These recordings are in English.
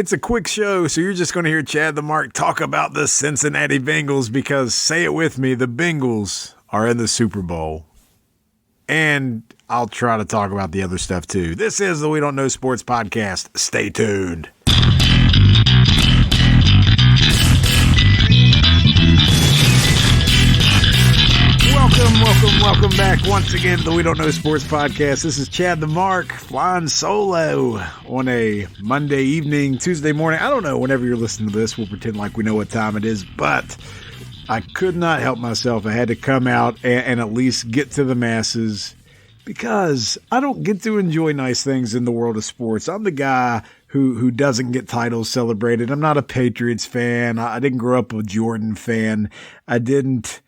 It's a quick show, so you're just going to hear Chadthemark talk about the Cincinnati Bengals because, say it with me, the Bengals are in the Super Bowl. And I'll try to talk about the other stuff too. This is the We Don't Know Sports Podcast. Stay tuned. Welcome back once again to the We Don't Know Sports Podcast. This is Chadthemark flying solo on a Monday evening, Tuesday morning. I don't know, whenever you're listening to this, we'll pretend like we know what time it is, but I could not help myself. I had to come out and at least get to the masses because I don't get to enjoy nice things in the world of sports. I'm the guy who doesn't get titles celebrated. I'm not a Patriots fan. I didn't grow up a Jordan fan. I didn't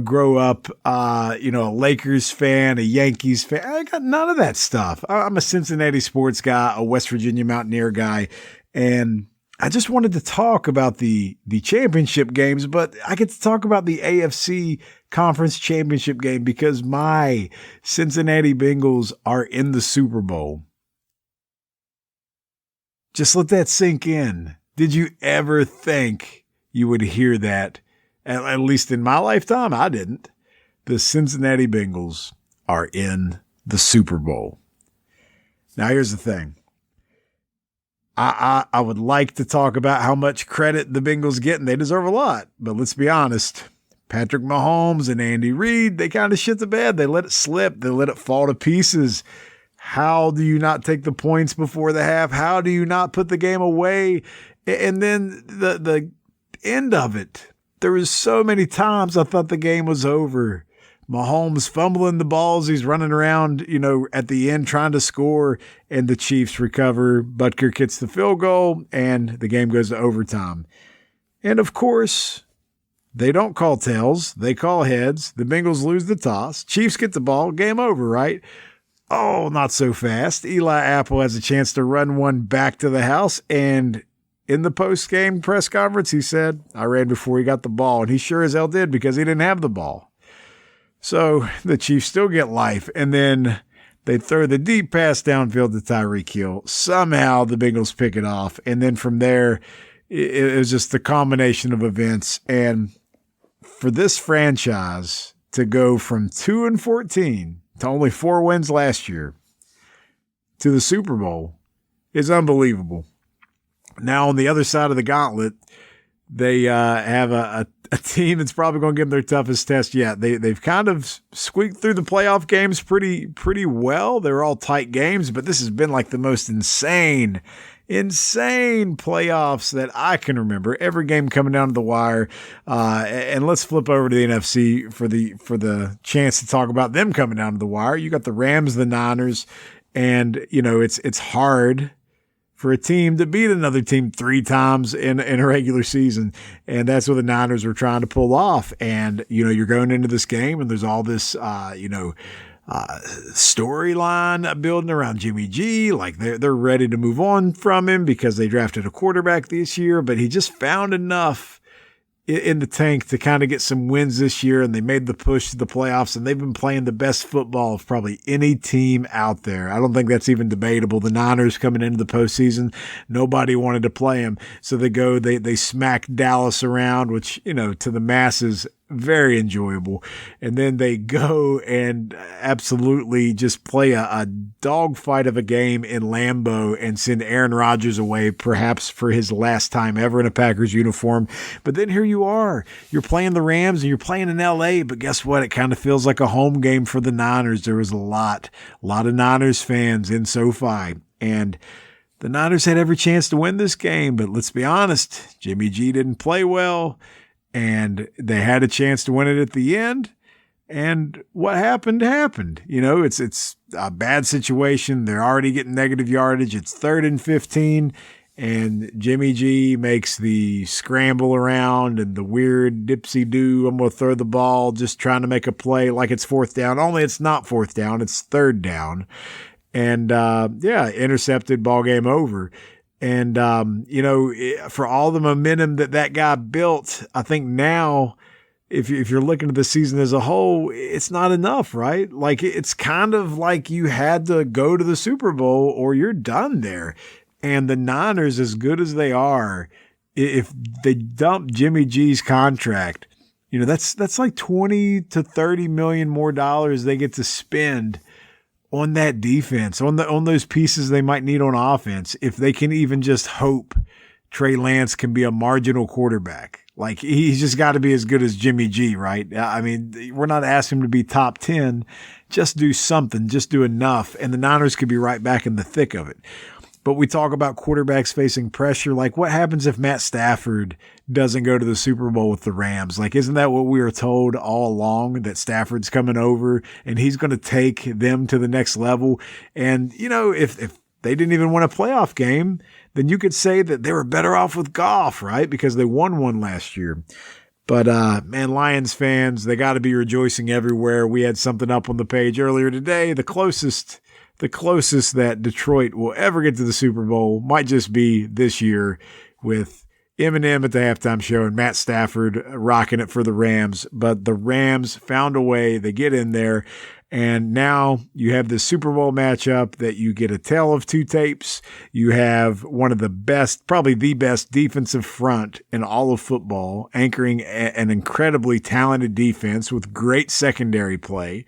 grow up, a Lakers fan, a Yankees fan. I got none of that stuff. I'm a Cincinnati sports guy, a West Virginia Mountaineer guy, and I just wanted to talk about the championship games, but I get to talk about the AFC Conference Championship game because my Cincinnati Bengals are in the Super Bowl. Just let that sink in. Did you ever think you would hear that? At least in my lifetime, I didn't. The Cincinnati Bengals are in the Super Bowl. Now, here's the thing. I would like to talk about how much credit the Bengals get, and they deserve a lot. But let's be honest. Patrick Mahomes and Andy Reid, they kind of shit the bed. They let it slip. They let it fall to pieces. How do you not take the points before the half? How do you not put the game away? And then the end of it. There was so many times I thought the game was over. Mahomes fumbling the balls. He's running around, at the end trying to score, and the Chiefs recover. Butker gets the field goal, and the game goes to overtime. And, of course, they don't call tails. They call heads. The Bengals lose the toss. Chiefs get the ball. Game over, right? Oh, not so fast. Eli Apple has a chance to run one back to the house, and in the post-game press conference, he said, I ran before he got the ball. And he sure as hell did because he didn't have the ball. So the Chiefs still get life. And then they throw the deep pass downfield to Tyreek Hill. Somehow the Bengals pick it off. And then from there, it was just the combination of events. And for this franchise to go from 2-14 to only 4 wins last year to the Super Bowl is unbelievable. Now, on the other side of the gauntlet, they have a team that's probably going to give them their toughest test yet. They've kind of squeaked through the playoff games pretty well. They're all tight games, but this has been like the most insane playoffs that I can remember. Every game coming down to the wire. And let's flip over to the NFC for the chance to talk about them coming down to the wire. You got the Rams, the Niners, and it's hard for a team to beat another team 3 times in a regular season. And that's what the Niners were trying to pull off. And, you're going into this game and there's all this, storyline building around Jimmy G. Like they're ready to move on from him because they drafted a quarterback this year, but he just found enough in the tank to kind of get some wins this year, and they made the push to the playoffs, and they've been playing the best football of probably any team out there. I don't think that's even debatable. The Niners coming into the postseason, nobody wanted to play them. So they smack Dallas around, which, to the masses, very enjoyable. And then they go and absolutely just play a dogfight of a game in Lambeau and send Aaron Rodgers away, perhaps for his last time ever in a Packers uniform. But then here you are. You're playing the Rams and you're playing in LA, but guess what? It kind of feels like a home game for the Niners. There was a lot of Niners fans in SoFi, and the Niners had every chance to win this game, but let's be honest, Jimmy G didn't play well. And they had a chance to win it at the end. And what happened happened. It's a bad situation. They're already getting negative yardage. It's 3rd and 15. And Jimmy G makes the scramble around and the weird dipsy-do. I'm going to throw the ball, just trying to make a play like it's 4th down. Only it's not 4th down. It's 3rd down. And, intercepted, ball game over. And, for all the momentum that guy built, I think now, if you're looking at the season as a whole, it's not enough, right? Like, it's kind of like you had to go to the Super Bowl or you're done there. And the Niners, as good as they are, if they dump Jimmy G's contract, that's like 20 to 30 million more dollars they get to spend on that defense, on those pieces they might need on offense, if they can even just hope Trey Lance can be a marginal quarterback. Like, he's just got to be as good as Jimmy G, right? I mean, we're not asking him to be top 10. Just do something, just do enough, and the Niners could be right back in the thick of it. But we talk about quarterbacks facing pressure. Like, what happens if Matt Stafford doesn't go to the Super Bowl with the Rams? Like, isn't that what we were told all along, that Stafford's coming over and he's going to take them to the next level? And, if they didn't even win a playoff game, then you could say that they were better off with Goff, right? Because they won one last year. But, man, Lions fans, they got to be rejoicing everywhere. We had something up on the page earlier today. The closest that Detroit will ever get to the Super Bowl might just be this year, with Eminem at the halftime show and Matt Stafford rocking it for the Rams. But the Rams found a way. They get in there. And now you have this Super Bowl matchup that you get a tale of two tapes. You have one of the best, probably the best defensive front in all of football, anchoring an incredibly talented defense with great secondary play,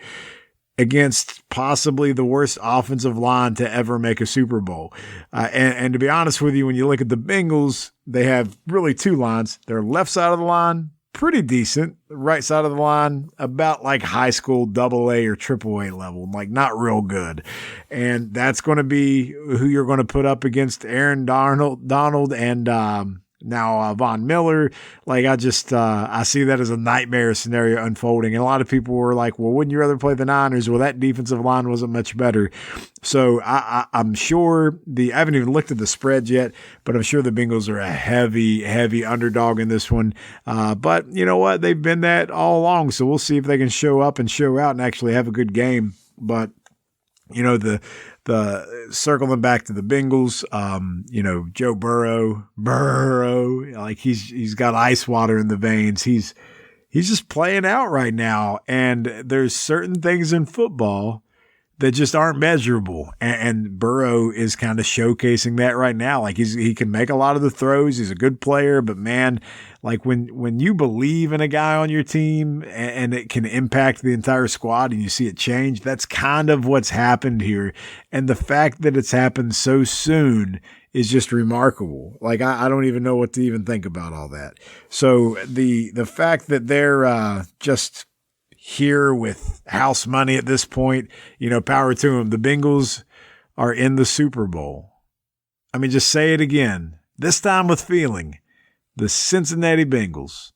against possibly the worst offensive line to ever make a Super Bowl. And to be honest with you, when you look at the Bengals, they have really two lines. Their left side of the line, pretty decent. The right side of the line, about like high school AA or AAA level, like not real good. And that's going to be who you're going to put up against Aaron Donald and now Von Miller. Like, I see that as a nightmare scenario unfolding. And a lot of people were like, well, wouldn't you rather play the Niners? Well, that defensive line wasn't much better. So I'm sure I haven't even looked at the spreads yet, but I'm sure the Bengals are a heavy, heavy underdog in this one. But you know what? They've been that all along. So we'll see if they can show up and show out and actually have a good game. But the circling back to the Bengals, Joe Burrow, like he's got ice water in the veins. He's just playing out right now. And there's certain things in football that just aren't measurable. And Burrow is kind of showcasing that right now. Like, he can make a lot of the throws. He's a good player, but man, like when you believe in a guy on your team and it can impact the entire squad and you see it change, that's kind of what's happened here. And the fact that it's happened so soon is just remarkable. Like, I don't even know what to even think about all that. So the fact that they're just here with house money at this point, power to them. The Bengals are in the Super Bowl. I mean, just say it again, this time with feeling. The Cincinnati Bengals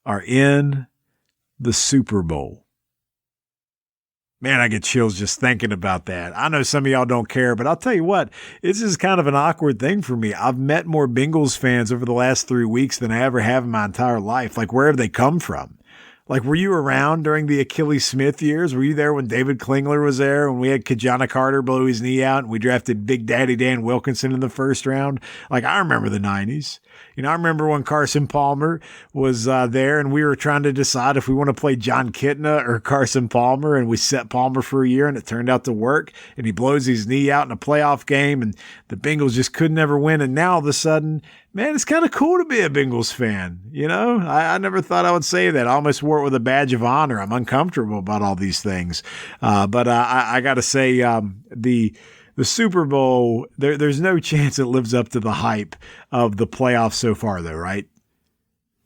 are in the Super Bowl. Man, I get chills just thinking about that. I know some of y'all don't care, but I'll tell you what, this is kind of an awkward thing for me. I've met more Bengals fans over the last 3 weeks than I ever have in my entire life. Like, where have they come from? Like, were you around during the Achilles Smith years? Were you there when David Klingler was there, when we had Kajana Carter blow his knee out and we drafted Big Daddy Dan Wilkinson in the first round? Like, I remember the 90s. I remember when Carson Palmer was there and we were trying to decide if we want to play John Kitna or Carson Palmer, and we set Palmer for a year and it turned out to work, and he blows his knee out in a playoff game and the Bengals just couldn't ever win. And now all of a sudden, man, it's kind of cool to be a Bengals fan. I never thought I would say that. I almost wore it with a badge of honor. I'm uncomfortable about all these things. But I got to say, the Super Bowl, there's no chance it lives up to the hype of the playoffs so far, though, right?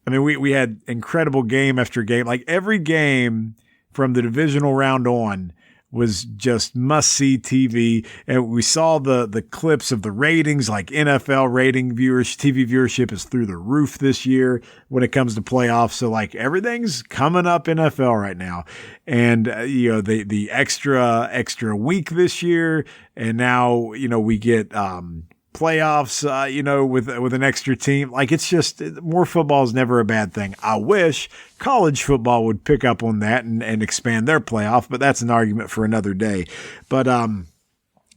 I mean, we had incredible game after game. Like, every game from the divisional round on was just must-see TV. And we saw the clips of the ratings, like NFL rating TV viewership is through the roof this year when it comes to playoffs. So, like, everything's coming up NFL right now. And, the extra week this year. And now, we get playoffs, with an extra team. Like, it's just, more football is never a bad thing. I wish college football would pick up on that and expand their playoff, but that's an argument for another day. But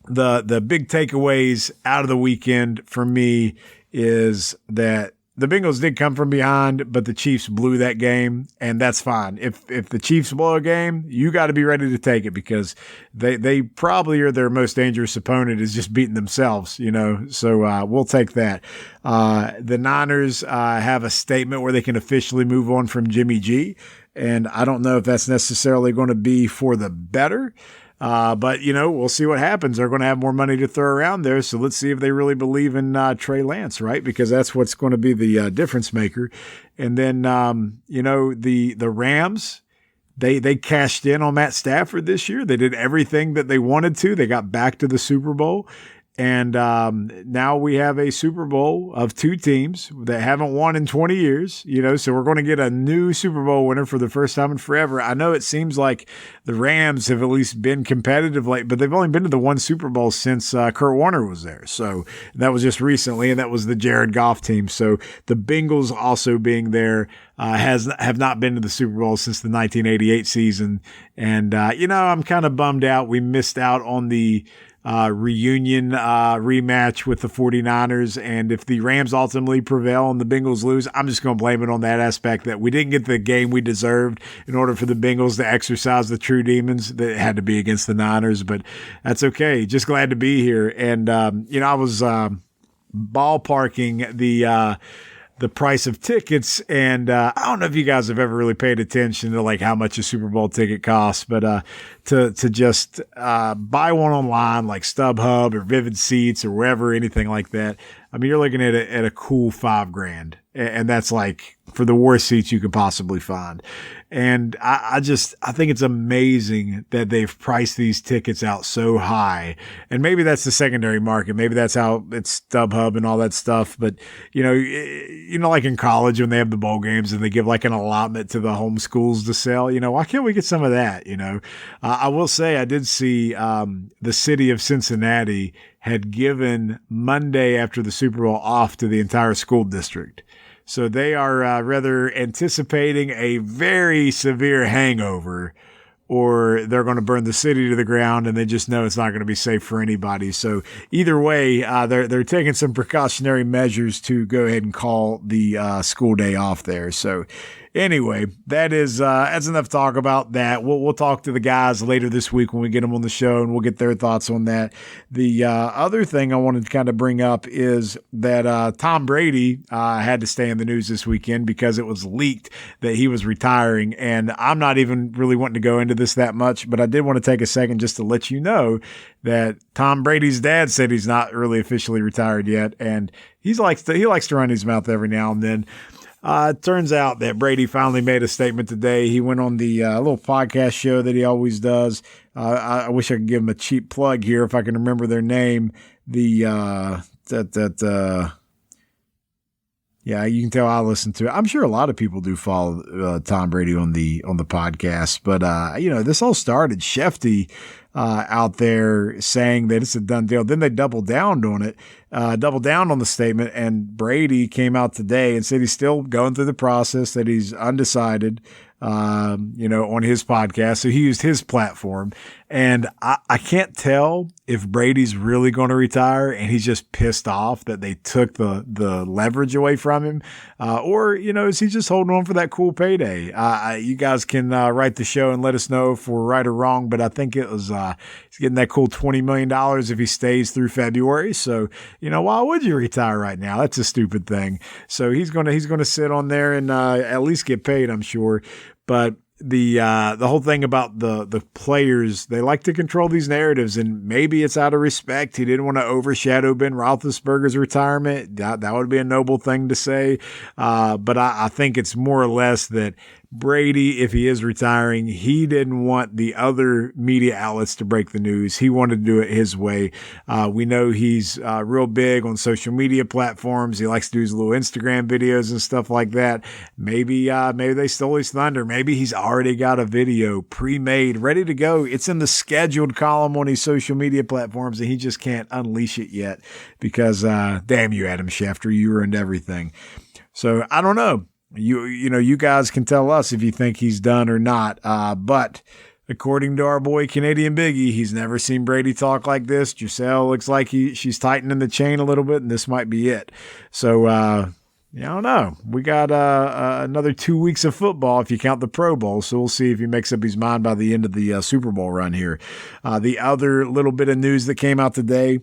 the big takeaways out of the weekend for me is that the Bengals did come from behind, but the Chiefs blew that game, and that's fine. If the Chiefs blow a game, you got to be ready to take it because they probably are their most dangerous opponent is just beating themselves, So we'll take that. The Niners have a statement where they can officially move on from Jimmy G, and I don't know if that's necessarily going to be for the better. But, we'll see what happens. They're going to have more money to throw around there. So let's see if they really believe in Trey Lance, right? Because that's what's going to be the difference maker. And then, the Rams, they cashed in on Matt Stafford this year. They did everything that they wanted to. They got back to the Super Bowl. And now we have a Super Bowl of two teams that haven't won in 20 years, so we're going to get a new Super Bowl winner for the first time in forever. I know it seems like the Rams have at least been competitive late, but they've only been to the one Super Bowl since Kurt Warner was there. So that was just recently, and that was the Jared Goff team. So the Bengals also being there have not been to the Super Bowl since the 1988 season. And, I'm kind of bummed out. We missed out on the reunion rematch with the 49ers. And if the Rams ultimately prevail and the Bengals lose, I'm just going to blame it on that aspect that we didn't get the game we deserved in order for the Bengals to exercise the true demons that had to be against the Niners. But that's okay. Just glad to be here. And, I was ballparking the price of tickets. And I don't know if you guys have ever really paid attention to like how much a Super Bowl ticket costs, but to just buy one online like StubHub or Vivid Seats or wherever, anything like that. I mean, you're looking at a cool $5,000, and that's like for the worst seats you could possibly find. And I think it's amazing that they've priced these tickets out so high. And maybe that's the secondary market. Maybe that's how it's StubHub and all that stuff. But, like in college when they have the bowl games and they give like an allotment to the home schools to sell, why can't we get some of that? I will say I did see the city of Cincinnati had given Monday after the Super Bowl off to the entire school district. So they are rather anticipating a very severe hangover, or they're going to burn the city to the ground, and they just know it's not going to be safe for anybody. So either way, they're taking some precautionary measures to go ahead and call the school day off there. So anyway, that's enough talk about that. We'll talk to the guys later this week when we get them on the show, and we'll get their thoughts on that. The other thing I wanted to kind of bring up is that Tom Brady had to stay in the news this weekend because it was leaked that he was retiring. And I'm not even really wanting to go into this that much, but I did want to take a second just to let you know that Tom Brady's dad said he's not really officially retired yet, and he likes to run his mouth every now and then. It turns out that Brady finally made a statement today. He went on the little podcast show that he always does. I wish I could give him a cheap plug here if I can remember their name. Yeah, you can tell I listen to it. I'm sure a lot of people do follow Tom Brady on the podcast, but this all started Shefty out there saying that it's a done deal. Then they doubled down on the statement, and Brady came out today and said he's still going through the process, that he's undecided, on his podcast. So he used his platform, and I can't tell if Brady's really going to retire and he's just pissed off that they took the leverage away from him, or is he just holding on for that cool payday? You guys can write the show and let us know if we're right or wrong, but I think it was he's getting that cool $20 million if he stays through February. So, why would you retire right now? That's a stupid thing. So he's going to sit on there and at least get paid, I'm sure. But the whole thing about the players, they like to control these narratives, and maybe it's out of respect. He didn't want to overshadow Ben Roethlisberger's retirement. That would be a noble thing to say. But I think it's more or less that Brady, if he is retiring, he didn't want the other media outlets to break the news. He wanted to do it his way. We know he's real big on social media platforms. He likes to do his little Instagram videos and stuff like that. Maybe they stole his thunder. Maybe he's already got a video pre-made, ready to go. It's in the scheduled column on his social media platforms, and he just can't unleash it yet because, damn you, Adam Schefter, you ruined everything. So I don't know. You guys can tell us if you think he's done or not. But according to our boy Canadian Biggie, he's never seen Brady talk like this. Giselle looks like she's tightening the chain a little bit, and this might be it. So I don't know. We got another 2 weeks of football if you count the Pro Bowl, so we'll see if he makes up his mind by the end of the Super Bowl run here. The other little bit of news that came out today,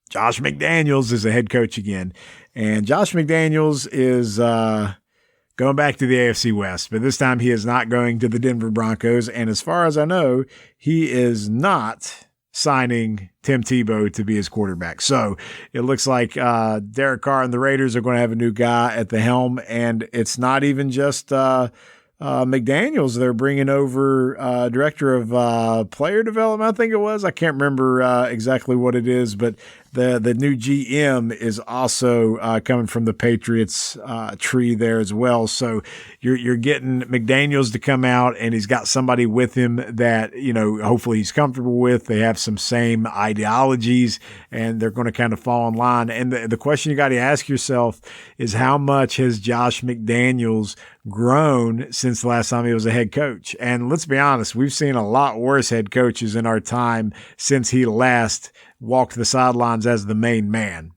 Josh McDaniels is a head coach again, and Josh McDaniels is going back to the AFC West, but this time he is not going to the Denver Broncos, and as far as I know, he is not signing Tim Tebow to be his quarterback. So it looks like Derek Carr and the Raiders are going to have a new guy at the helm, and it's not even just McDaniels. They're bringing over director of player development, I think it was. I can't remember exactly what it is, but the new GM is also coming from the Patriots tree there as well. So you're getting McDaniels to come out, and he's got somebody with him that, you know, hopefully he's comfortable with. They have some same ideologies, and they're going to kind of fall in line. And the question you got to ask yourself is, how much has Josh McDaniels grown since the last time he was a head coach? And let's be honest, we've seen a lot worse head coaches in our time since he last walked the sidelines as the main man.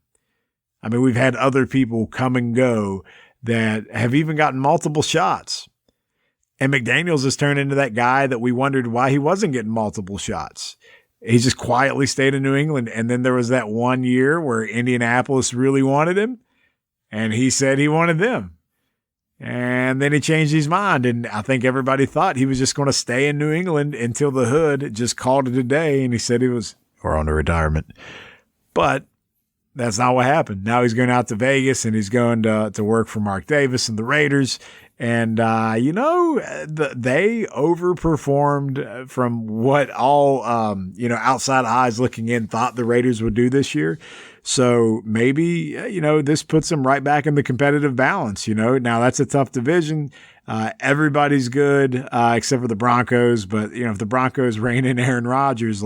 I mean, we've had other people come and go that have even gotten multiple shots. And McDaniels has turned into that guy that we wondered why he wasn't getting multiple shots. He just quietly stayed in New England. And then there was that 1 year where Indianapolis really wanted him, and he said he wanted them. And then he changed his mind, and I think everybody thought he was just going to stay in New England until the hood just called it a day, and he said he was on to retirement. But that's not what happened. Now he's going out to Vegas, and he's going to work for Mark Davis and the Raiders. And, they overperformed from what all, outside eyes looking in thought the Raiders would do this year. So maybe, this puts them right back in the competitive balance. Now that's a tough division. Everybody's good, except for the Broncos. But, if the Broncos rein in Aaron Rodgers,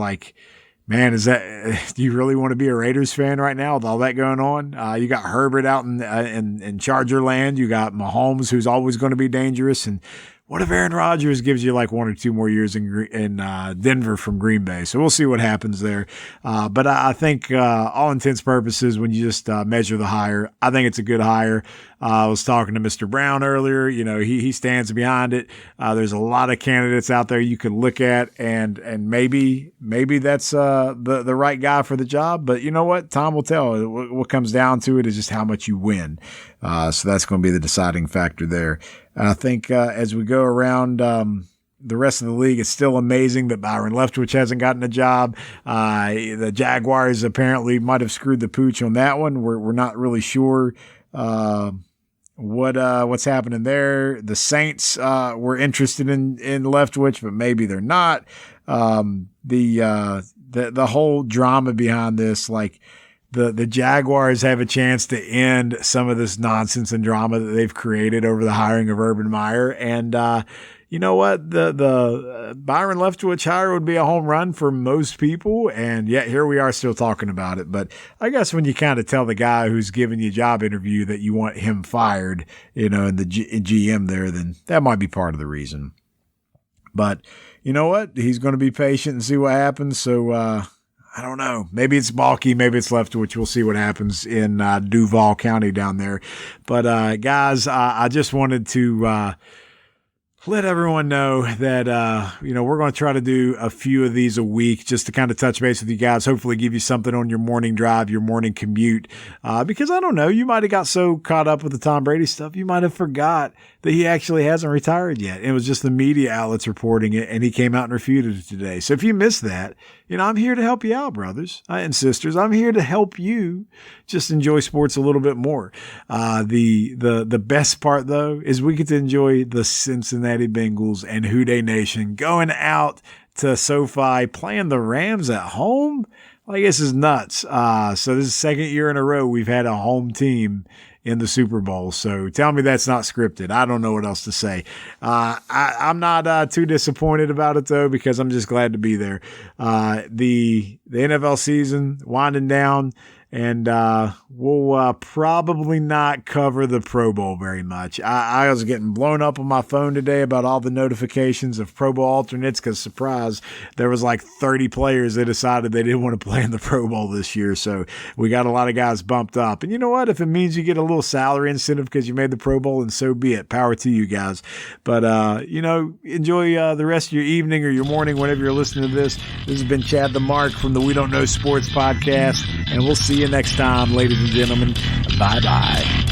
man, do you really want to be a Raiders fan right now with all that going on? You got Herbert out in Charger land. You got Mahomes, who's always going to be dangerous. And what if Aaron Rodgers gives you 1 or 2 more years in Denver from Green Bay? So we'll see what happens there. But I think all intents and purposes, when you just measure the hire, I think it's a good hire. I was talking to Mr. Brown earlier. He stands behind it. There's a lot of candidates out there you could look at, and maybe that's the right guy for the job. But you know what? Time will tell. What comes down to it is just how much you win. So that's going to be the deciding factor there. I think as we go around the rest of the league, it's still amazing that Byron Leftwich hasn't gotten a job. The Jaguars apparently might have screwed the pooch on that one. We're not really sure what's happening there. The Saints were interested in Leftwich, but maybe they're not. The whole drama behind this, the Jaguars have a chance to end some of this nonsense and drama that they've created over the hiring of Urban Meyer. And, you know what? The Byron Leftwich hire would be a home run for most people. And yet here we are still talking about it. But I guess when you kind of tell the guy who's giving you a job interview that you want him fired, and the GM there, then that might be part of the reason. But you know what? He's going to be patient and see what happens. So, I don't know. Maybe it's Balky. Maybe it's Leftwich. We'll see what happens in Duval County down there. But, guys, I just wanted to let everyone know that, we're going to try to do a few of these a week just to kind of touch base with you guys, hopefully give you something on your morning drive, your morning commute. Because I don't know, you might have got so caught up with the Tom Brady stuff, you might have forgot that he actually hasn't retired yet. It was just the media outlets reporting it, and he came out and refuted it today. So if you missed that, I'm here to help you out, brothers and sisters. I'm here to help you just enjoy sports a little bit more. The best part, though, is we get to enjoy the Cincinnati Bengals and Who Dey Nation going out to SoFi, playing the Rams at home. This is nuts. So this is the second year in a row we've had a home team in the Super Bowl. So tell me that's not scripted. I don't know what else to say. I'm not too disappointed about it, though, because I'm just glad to be there. The NFL season winding down. And we'll probably not cover the Pro Bowl very much. I was getting blown up on my phone today about all the notifications of Pro Bowl alternates because, surprise, there was like 30 players that decided they didn't want to play in the Pro Bowl this year. So we got a lot of guys bumped up. And you know what? If it means you get a little salary incentive because you made the Pro Bowl, and so be it. Power to you guys. But, enjoy the rest of your evening or your morning whenever you're listening to this. This has been Chadthemark from the We Don't Know Sports podcast, and we'll see you next time, ladies and gentlemen. Bye-bye.